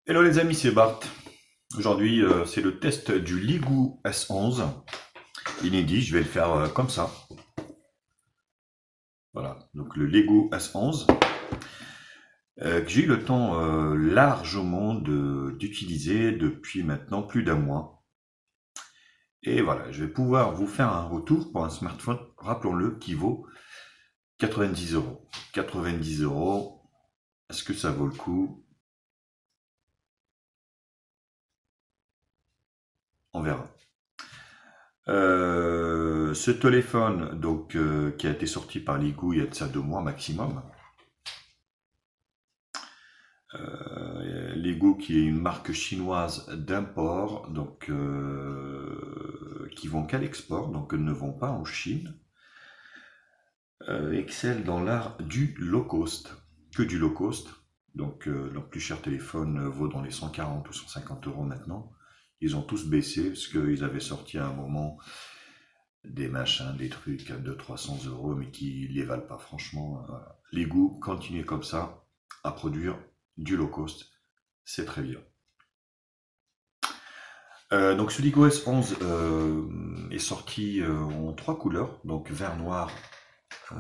Hello les amis, c'est Bart. Aujourd'hui, c'est le test du Ligou S11. Inédit, je vais le faire comme ça. Voilà, donc le Lego S11, que j'ai eu le temps largement d'utiliser depuis maintenant plus d'un mois. Et voilà, je vais pouvoir vous faire un retour pour un smartphone, rappelons-le, qui vaut 90 euros. 90 euros, est-ce que ça vaut le coup? On verra. Ce téléphone, donc, qui a été sorti par Ligou il y a de ça 2 mois maximum. Lego qui est une marque chinoise d'import, donc qui vont qu'à l'export, donc ne vont pas en Chine, excelle dans l'art du low cost, que du low cost. Donc leur plus cher téléphone vaut dans les 140 ou 150 euros maintenant. Ils ont tous baissé parce qu'ils avaient sorti à un moment des machins, des trucs à 200-300 euros, mais qui les valent pas franchement. Lego continue comme ça à produire du low cost, c'est très bien. Donc ce Lego S11 est sorti en 3 couleurs, donc vert, noir, euh,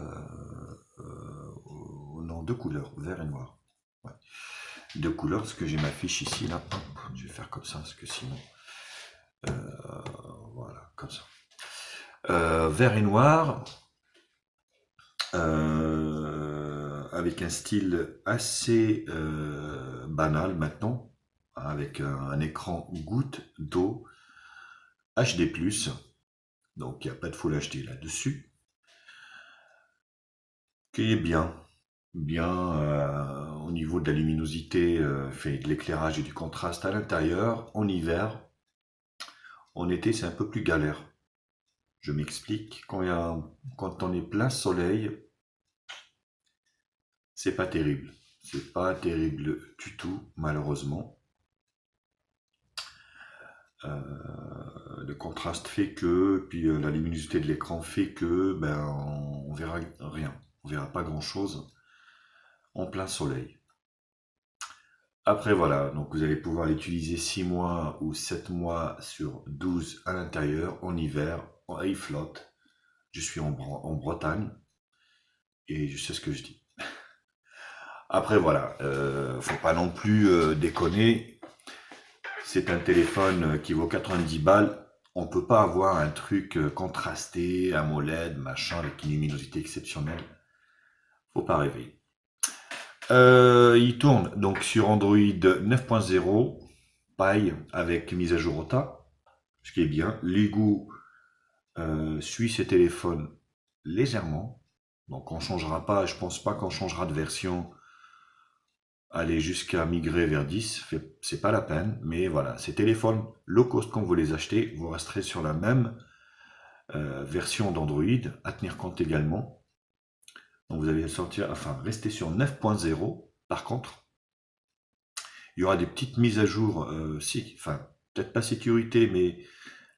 non, 2 couleurs, vert et noir. Ouais. 2 couleurs, parce que j'ai ma fiche ici, là. Hop, je vais faire comme ça, parce que sinon, euh, voilà, comme ça. Vert et noir, avec un style assez banal maintenant, avec un écran goutte d'eau HD+, donc il n'y a pas de Full HD là-dessus, qui est bien. Bien au niveau de la luminosité, fait de l'éclairage et du contraste à l'intérieur. En hiver, en été, c'est un peu plus galère. Je m'explique. Quand on est plein soleil, c'est pas terrible. C'est pas terrible du tout, malheureusement. Le contraste fait que, puis la luminosité de l'écran fait que, ben, on verra rien. On verra pas grand-chose en plein soleil. Après voilà, donc vous allez pouvoir l'utiliser 6 mois ou 7 mois sur 12 à l'intérieur, en hiver, il flotte. Je suis en Bretagne et je sais ce que je dis. Après voilà, faut pas non plus déconner. C'est un téléphone qui vaut 90 balles. On peut pas avoir un truc contrasté, AMOLED, machin, avec une luminosité exceptionnelle. Faut pas rêver. Il tourne donc sur Android 9.0, paille avec mise à jour OTA, ce qui est bien. Lego suit ses téléphones légèrement, donc on changera pas, je pense pas qu'on changera de version, aller jusqu'à migrer vers 10, c'est pas la peine, mais voilà, ces téléphones low cost quand vous les achetez, vous resterez sur la même version d'Android, à tenir compte également. Donc vous allez sortir, enfin rester sur 9.0. Par contre, il y aura des petites mises à jour, si, enfin, peut-être pas sécurité, mais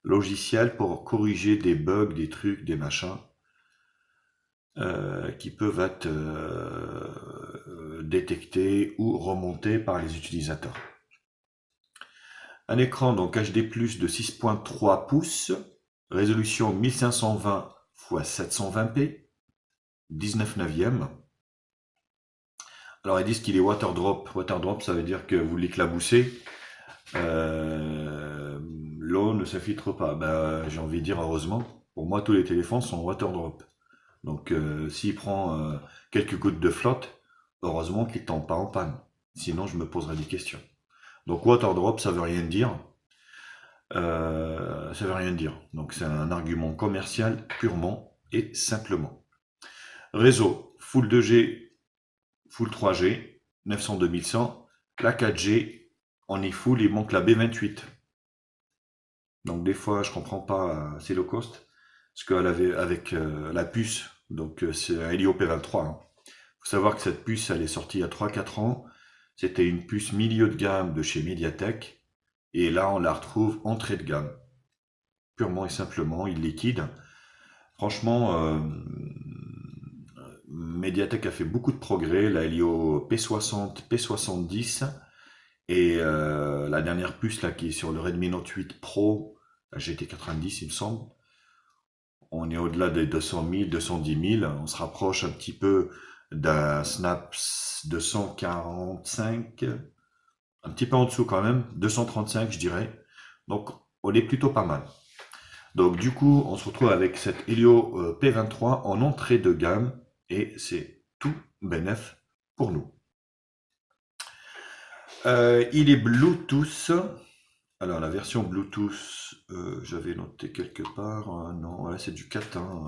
logiciel pour corriger des bugs, des trucs, des machins qui peuvent être détectés ou remontés par les utilisateurs. Un écran donc HD+ de 6.3 pouces, résolution 1520 x 720p, 19 neuvième. Alors ils disent qu'il est waterdrop. Waterdrop, ça veut dire que vous l'éclaboussez. L'eau ne s'infiltre pas. Ben, j'ai envie de dire heureusement. Pour moi, tous les téléphones sont waterdrop. Donc, s'il prend quelques gouttes de flotte, heureusement qu'il ne tombe pas en panne. Sinon, je me poserai des questions. Donc, waterdrop, ça veut rien dire. Ça veut rien dire. Donc, c'est un argument commercial purement et simplement. Réseau, full 2G, full 3G, 900-2100. La 4G, on est full, il manque la B28. Donc des fois, je comprends pas, c'est low cost, parce qu'elle avait avec la puce, donc c'est un Helio P23. Hein. Faut savoir que cette puce, elle est sortie il y a 3-4 ans. C'était une puce milieu de gamme de chez Mediatek, et là, on la retrouve entrée de gamme, purement et simplement, il liquide. Franchement, Mediatek a fait beaucoup de progrès. La Helio P60, P70 Et la dernière puce là qui est sur le Redmi Note 8 Pro, la GT90 il me semble, on est au-delà des 200 000, 210 000, on se rapproche un petit peu d'un Snap 245, un petit peu en dessous quand même, 235 je dirais, donc on est plutôt pas mal. Donc du coup on se retrouve avec cette Helio P23 en entrée de gamme, et c'est tout bénef pour nous. Il est Bluetooth. Alors la version Bluetooth, j'avais noté quelque part, non, voilà, c'est du 4, hein,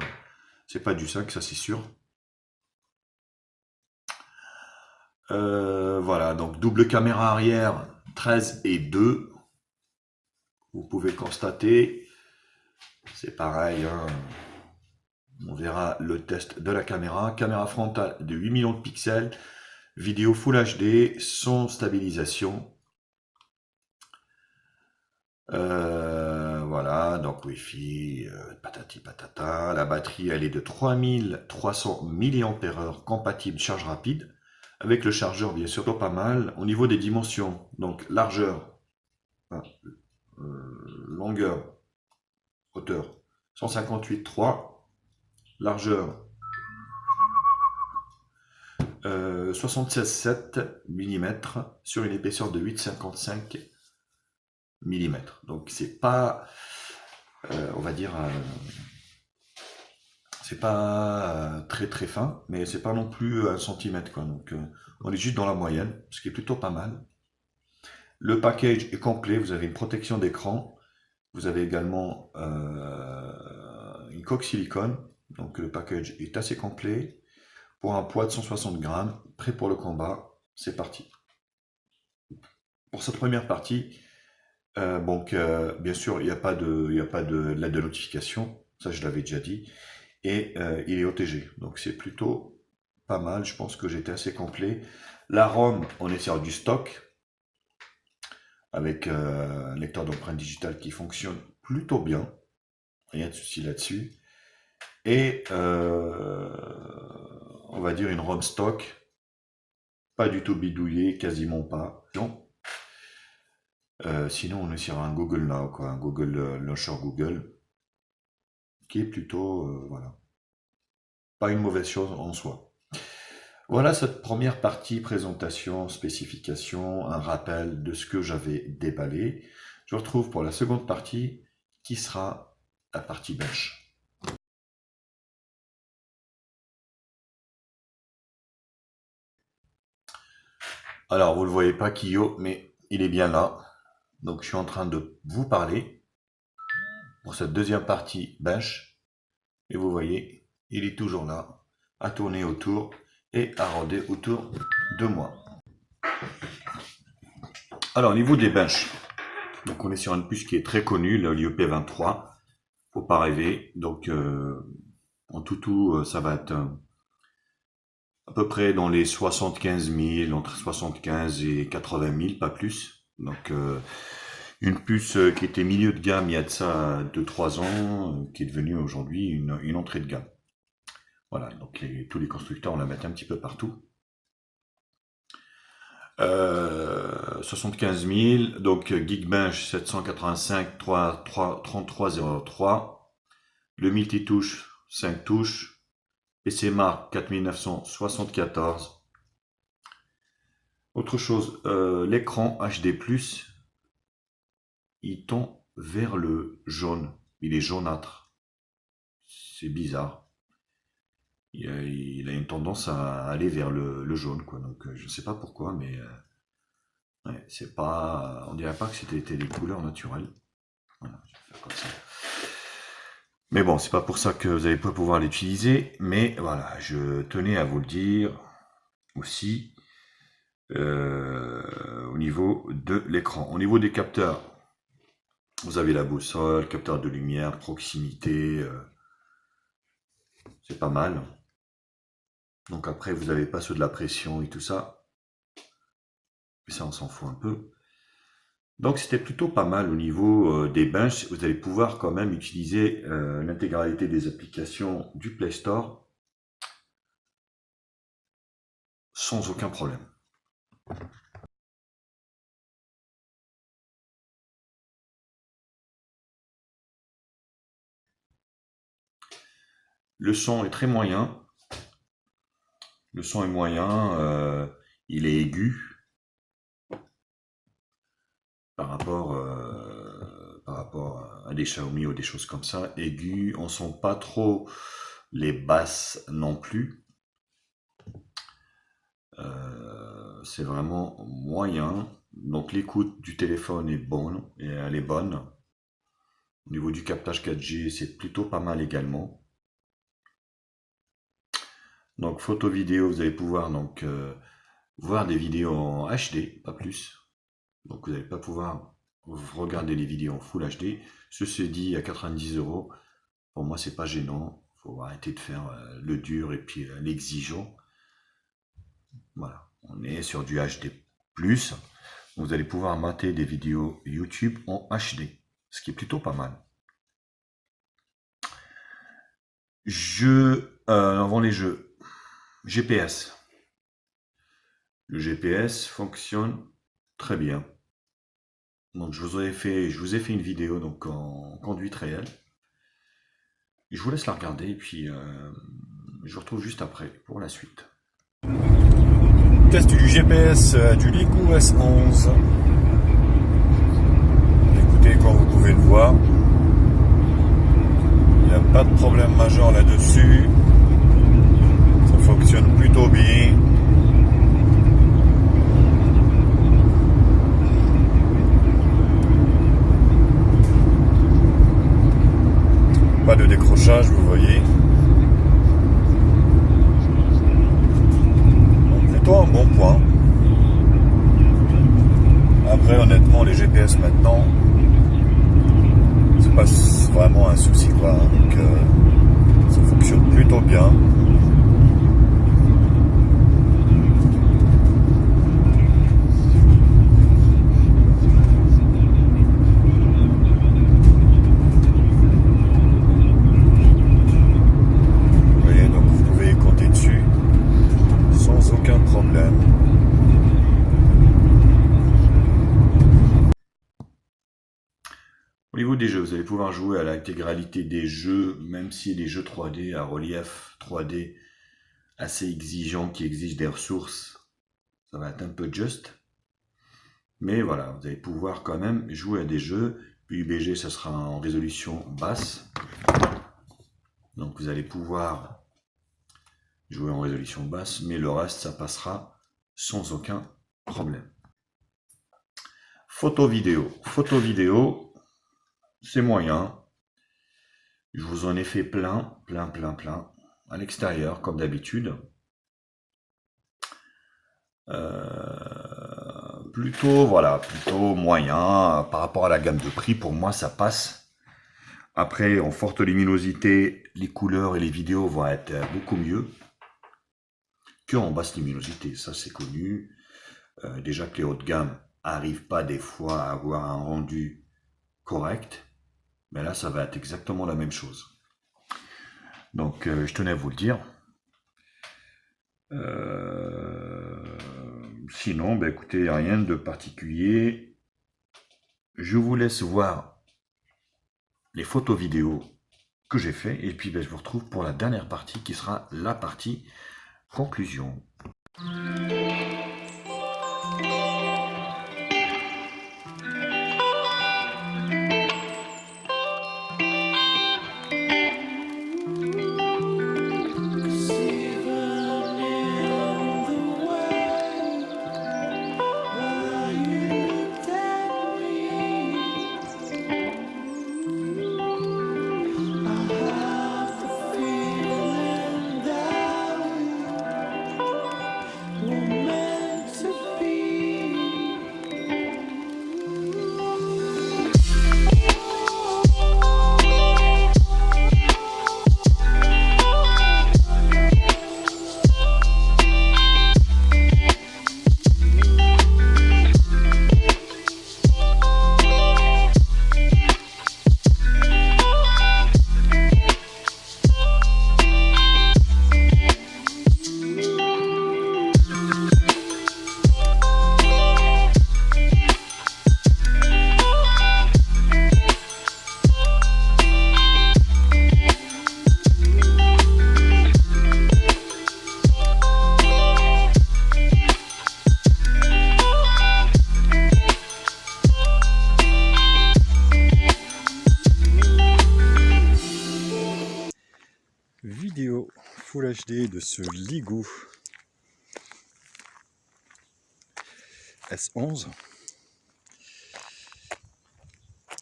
c'est pas du 5, ça c'est sûr. Voilà, donc double caméra arrière, 13 et 2. Vous pouvez constater, c'est pareil, hein, on verra le test de la caméra. Caméra frontale de 8 millions de pixels, vidéo Full HD, son stabilisation. Voilà, donc Wi-Fi, patati patata. La batterie, elle est de 3300 mAh, compatible charge rapide. Avec le chargeur, bien sûr, pas mal. Au niveau des dimensions, donc largeur, hein, longueur, hauteur, 158,3. Largeur, 76,7 mm sur une épaisseur de 8,55 mm. Donc c'est pas, on va dire, c'est pas très très fin, mais c'est pas non plus 1 cm, quoi. Donc on est juste dans la moyenne, ce qui est plutôt pas mal. Le package est complet, vous avez une protection d'écran, vous avez également une coque silicone, donc le package est assez complet. Pour un poids de 160 grammes, prêt pour le combat, c'est parti. Pour cette première partie, donc bien sûr il n'y a pas de l'aide de notification, ça je l'avais déjà dit. Et il est OTG, donc c'est plutôt pas mal, je pense que j'étais assez complet. La ROM, on est sur du stock, avec un lecteur d'empreintes digitales qui fonctionne plutôt bien, rien de souci là-dessus. Et on va dire une ROM stock, pas du tout bidouillée, quasiment pas. Sinon on est sur un Google Now, quoi, un Google Launcher Google, qui est plutôt, voilà, pas une mauvaise chose en soi. Voilà cette première partie, présentation, spécification, un rappel de ce que j'avais déballé. Je vous retrouve pour la seconde partie, qui sera la partie bench. Alors, vous ne le voyez pas, Kyo, mais il est bien là. Donc, je suis en train de vous parler pour cette deuxième partie bench. Et vous voyez, il est toujours là, à tourner autour et à rôder autour de moi. Alors, au niveau des benches, donc on est sur une puce qui est très connue, le P23. Faut pas rêver. Donc, en tout, ça va être à peu près dans les 75 000, entre 75 et 80 000, pas plus. Donc, une puce qui était milieu de gamme il y a de ça 2-3 ans, qui est devenue aujourd'hui une entrée de gamme. Voilà, donc tous les constructeurs on la mettent un petit peu partout. 75 000, donc Geekbench 785 3303, le multitouche 5 touches, PCMark 4974. Autre chose, l'écran HD+, il tend vers le jaune, il est jaunâtre, c'est bizarre. Il a une tendance à aller vers le jaune, quoi. Donc je ne sais pas pourquoi, mais ouais, c'est pas, on dirait pas que c'était des couleurs naturelles. Voilà, je vais faire comme ça. Mais bon, c'est pas pour ça que vous n'allez pas pouvoir l'utiliser, mais voilà, je tenais à vous le dire aussi au niveau de l'écran. Au niveau des capteurs, vous avez la boussole, capteur de lumière, proximité, c'est pas mal. Donc après, vous n'avez pas ceux de la pression et tout ça, mais ça on s'en fout un peu. Donc c'était plutôt pas mal au niveau des benches. Vous allez pouvoir quand même utiliser l'intégralité des applications du Play Store sans aucun problème. Le son est très moyen. Le son est moyen. Il est aigu par rapport à des Xiaomi ou des choses comme ça. Aigu, on sent pas trop les basses non plus. C'est vraiment moyen. Donc l'écoute du téléphone est bonne et elle est bonne. Au niveau du captage 4G, c'est plutôt pas mal également. Donc photo vidéo, vous allez pouvoir donc voir des vidéos en HD, pas plus. Donc vous n'allez pas pouvoir regarder les vidéos en Full HD. Ceci dit, à 90 €, pour moi c'est pas gênant. Faut arrêter de faire le dur et puis l'exigeant. Voilà, on est sur du HD+. Vous allez pouvoir mater des vidéos YouTube en HD, ce qui est plutôt pas mal. Avant les jeux, GPS. Le GPS fonctionne très bien. Donc je vous ai fait une vidéo donc en conduite réelle. Je vous laisse la regarder et puis je vous retrouve juste après pour la suite. Test du GPS du Liku S11. Écoutez, comme vous pouvez le voir, il n'y a pas de problème majeur là-dessus. Ça fonctionne plutôt bien. Pas de décrochage, vous voyez. Donc plutôt un bon point. Après, honnêtement, les GPS maintenant, c'est pas vraiment un souci, quoi. Donc ça fonctionne plutôt bien. Au niveau des jeux, vous allez pouvoir jouer à l'intégralité des jeux, même si des jeux 3D à relief 3D assez exigeants qui exigent des ressources, ça va être un peu juste. Mais voilà, vous allez pouvoir quand même jouer à des jeux. UBG, ça sera en résolution basse. Donc vous allez pouvoir jouer en résolution basse, mais le reste, ça passera sans aucun problème. Photo vidéo. Photo vidéo, c'est moyen. Je vous en ai fait plein, à l'extérieur, comme d'habitude. Plutôt moyen. Par rapport à la gamme de prix, pour moi, ça passe. Après, en forte luminosité, les couleurs et les vidéos vont être beaucoup mieux qu'en basse luminosité. Ça, c'est connu. Déjà que les hauts de gamme n'arrivent pas des fois à avoir un rendu correct. Mais là, ça va être exactement la même chose. Donc, je tenais à vous le dire. Sinon, bah, écoutez, rien de particulier. Je vous laisse voir les photos vidéos que j'ai fait. Et puis, bah, je vous retrouve pour la dernière partie qui sera la partie conclusion. vidéo Full HD de ce Ligou S11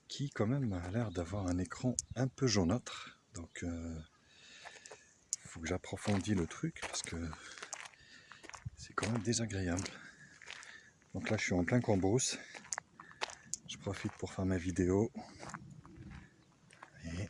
qui quand même a l'air d'avoir un écran un peu jaunâtre, donc faut que j'approfondisse le truc parce que c'est quand même désagréable. Donc là je suis en plein Cambrousse, je profite pour faire ma vidéo et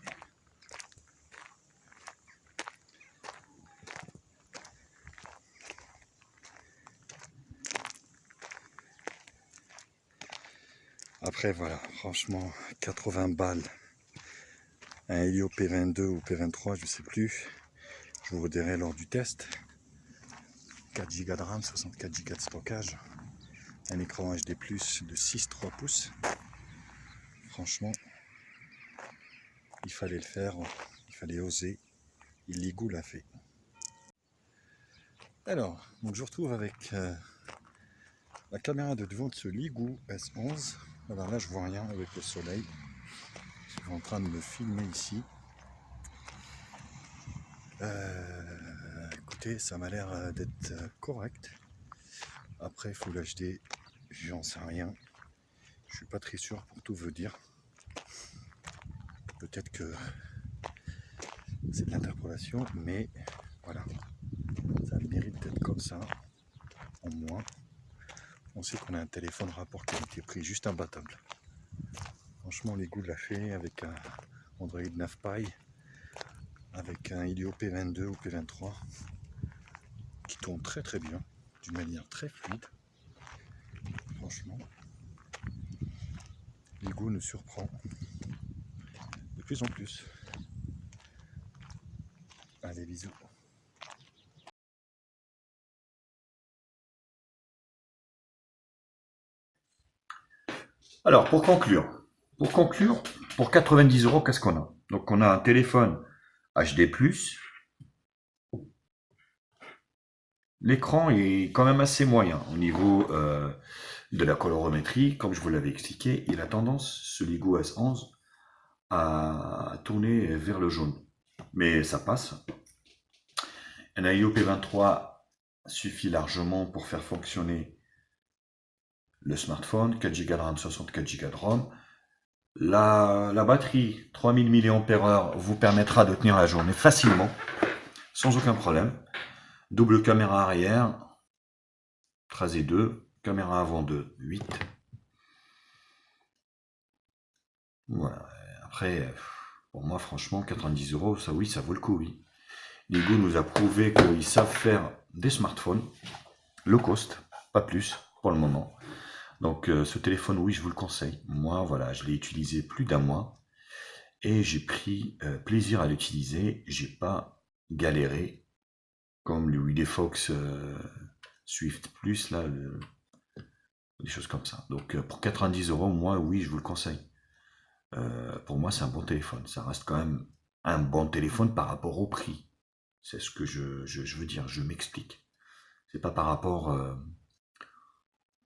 après voilà, franchement 80 balles, un Helio P22 ou P23 je sais plus, je vous dirai lors du test. 4 Go de RAM, 64 Go de stockage, un écran HD+, de 6,3 pouces. Franchement, il fallait le faire, il fallait oser, Ligou l'a fait. Alors, donc je retrouve avec la caméra de devant de ce Ligou S11. Alors là, je vois rien avec le soleil. Je suis en train de me filmer ici. Écoutez, ça m'a l'air d'être correct. Après, Full HD, j'en sais rien. Je suis pas très sûr pour tout vous dire. Peut-être que c'est de l'interpolation, mais voilà. Ça mérite d'être comme ça, en moins. On sait qu'on a un téléphone rapport qualité-prix juste imbattable. Franchement, Ligou l'a fait avec un Android 9 Pie, avec un Helio P22 ou P23, qui tourne très très bien, d'une manière très fluide. Franchement, Ligou nous surprend de plus en plus. Allez, bisous. Alors, pour conclure, pour 90 €, qu'est-ce qu'on a? Donc, on a un téléphone HD+. L'écran est quand même assez moyen au niveau de la colorimétrie. Comme je vous l'avais expliqué, il a tendance, ce Ligou S11, à tourner vers le jaune. Mais ça passe. Un Helio P23 suffit largement pour faire fonctionner le smartphone. 4 Go de RAM, 64 Go de ROM. La batterie 3000 mAh vous permettra de tenir la journée facilement, sans aucun problème. Double caméra arrière, 13 et 2, caméra avant 2, 8. Voilà. Après, pour moi, franchement, 90 €, ça oui, ça vaut le coup, oui. Ligou nous a prouvé qu'ils savent faire des smartphones low cost, pas plus pour le moment. Donc ce téléphone, oui, je vous le conseille. Moi, voilà, je l'ai utilisé plus d'un mois et j'ai pris plaisir à l'utiliser. J'ai pas galéré comme le Widefox Swift Plus, là, des choses comme ça. Donc pour 90 €, moi, oui, je vous le conseille. Pour moi, c'est un bon téléphone. Ça reste quand même un bon téléphone par rapport au prix. C'est ce que je veux dire, je m'explique. C'est pas par rapport...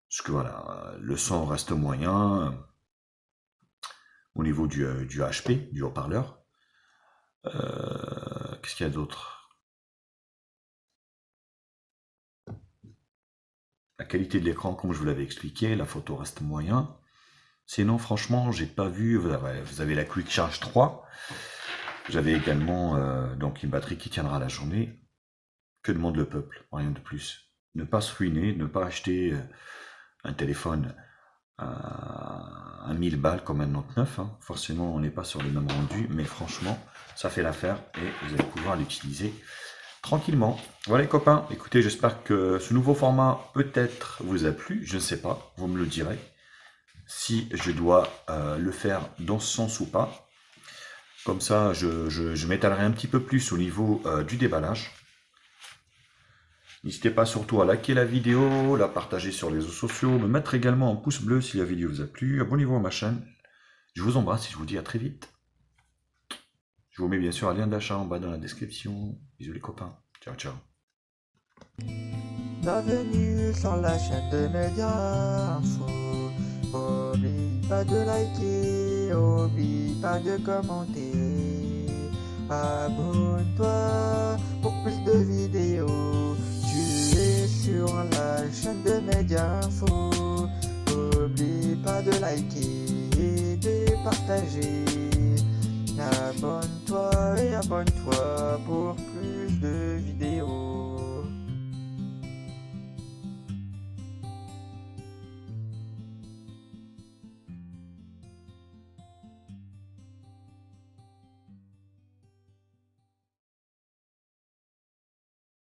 parce que voilà, le son reste moyen au niveau du HP, du haut-parleur. Qu'est-ce qu'il y a d'autre? La qualité de l'écran, comme je vous l'avais expliqué, la photo reste moyen. Sinon, franchement, j'ai pas vu... Vous avez la Quick Charge 3. J'avais également donc une batterie qui tiendra la journée. Que demande le peuple? Rien de plus. Ne pas se ruiner, ne pas acheter un téléphone à 1000 balles comme un Note 9. Hein. Forcément, on n'est pas sur le même rendu, mais franchement, ça fait l'affaire et vous allez pouvoir l'utiliser tranquillement. Voilà les copains, écoutez, j'espère que ce nouveau format peut-être vous a plu. Je ne sais pas, vous me le direz. Si je dois le faire dans ce sens ou pas. Comme ça, je m'étalerai un petit peu plus au niveau du déballage. N'hésitez pas surtout à liker la vidéo, la partager sur les réseaux sociaux, me mettre également un pouce bleu si la vidéo vous a plu, abonnez-vous à ma chaîne. Je vous embrasse et je vous dis à très vite. Je vous mets bien sûr un lien d'achat en bas dans la description. Bisous les copains. Ciao, ciao. Bienvenue sur la chaîne de Média Info. Oublie pas de liker, oublie pas de commenter. Abonne-toi pour plus de vidéos. Tu es sur la chaîne de Média Info. N'oublie pas de liker et de partager. Abonne-toi et abonne-toi.